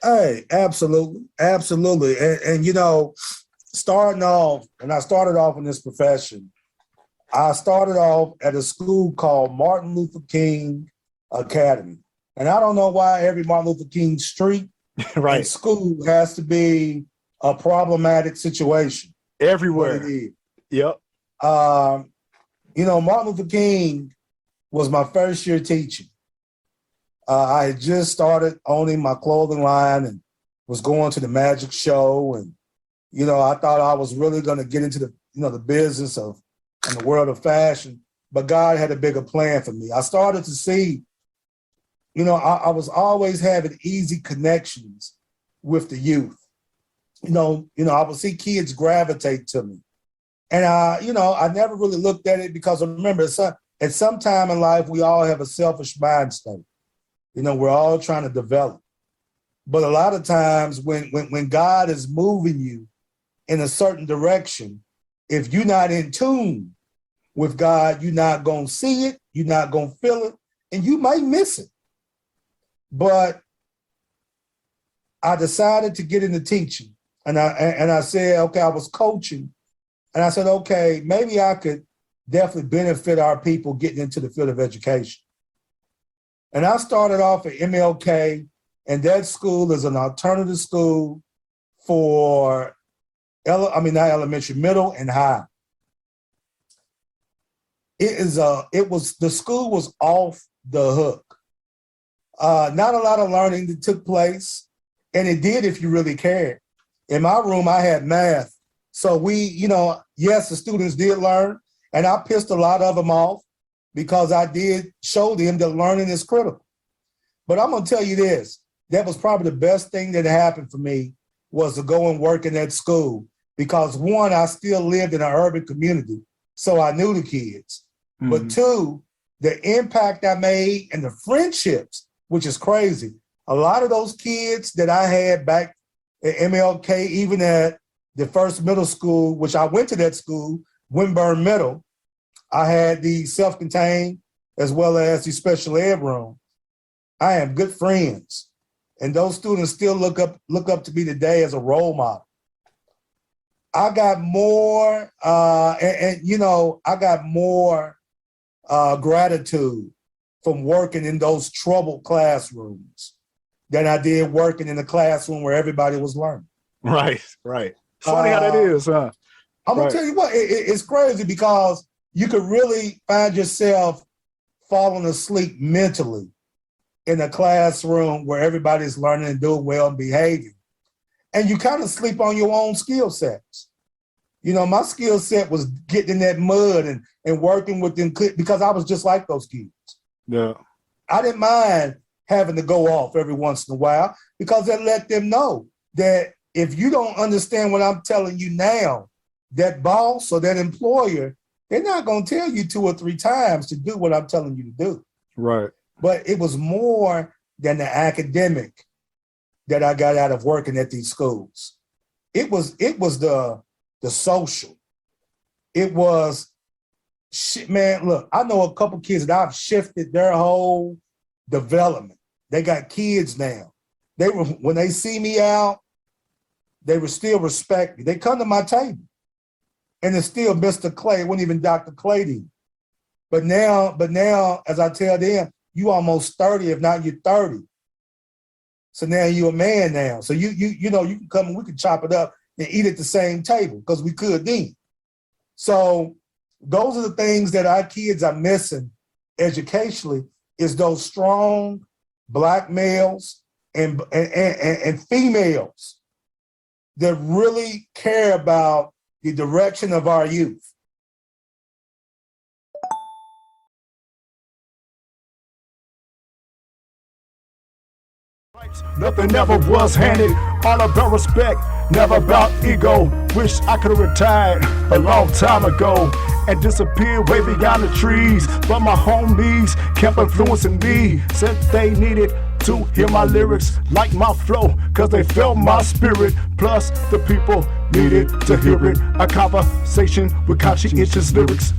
Hey, absolutely, absolutely. And you know, starting off, and I started off in this profession, I started off at a school called Martin Luther King Academy. And I don't know why every Martin Luther King street Right. and school has to be a problematic situation. Everywhere. But it is. Yep. You know, Martin Luther King was my first year teaching. I had just started owning my clothing line and was going to the magic show. And, you know, I thought I was really going to get into the, you know, the business of, in the world of fashion, but God had a bigger plan for me. I started to see, you know, I was always having easy connections with the youth. You know, I would see kids gravitate to me. And, you know, I never really looked at it because remember, at some time in life, we all have a selfish mind state. You know, we're all trying to develop. But a lot of times when God is moving you in a certain direction, if you're not in tune with God, you're not going to see it, you're not going to feel it, and you might miss it. But I decided to get into teaching. And I said, okay, I was coaching. And I said, okay, maybe I could definitely benefit our people getting into the field of education. And I started off at MLK, and that school is an alternative school for, not elementary, middle and high. The school was off the hook. Not a lot of learning that took place, and it did if you really cared. In my room, I had math. So yes, the students did learn, and I pissed a lot of them off because I did show them that learning is critical. But I'm gonna tell you this, that was probably the best thing that happened for me was to go and work in that school because one, I still lived in an urban community, so I knew the kids. Mm-hmm. But two, the impact I made and the friendships, which is crazy. A lot of those kids that I had back at MLK, even at the first middle school, which I went to that school, Winburn Middle, I had the self-contained as well as the special ed room. I am good friends. And those students still look up to me today as a role model. I got more, I got more gratitude from working in those troubled classrooms than I did working in a classroom where everybody was learning. Right. Funny how that is, huh? I'm gonna tell you what, it's crazy because you could really find yourself falling asleep mentally in a classroom where everybody's learning and doing well and behaving. And you kind of sleep on your own skill sets. You know, my skill set was getting in that mud and working with them because I was just like those kids. Yeah. I didn't mind having to go off every once in a while because that let them know that if you don't understand what I'm telling you now, that boss or that employer, they're not going to tell you 2 or 3 times to do what I'm telling you to do. Right. But it was more than the academic that I got out of working at these schools. It was the social. It was, shit, man, look, I know a couple kids that I've shifted their whole development. They got kids now. When they see me out, they would still respect me. They come to my table. And it's still Mr. Clay. It wasn't even Dr. Clay to you. But now, as I tell them, you almost 30, if not you're 30. So now you're a man now. So you can come and we can chop it up and eat at the same table because we could then. So those are the things that our kids are missing educationally is those strong Black males and females that really care about the direction of our youth. Nothing ever was handed, all about respect, never about ego. Wish I could have retired a long time ago and disappeared way beyond the trees. But my homies kept influencing me, said they needed to hear my lyrics, like my flow, cause they felt my spirit. Plus the people needed to hear it. A conversation with conscientious lyrics.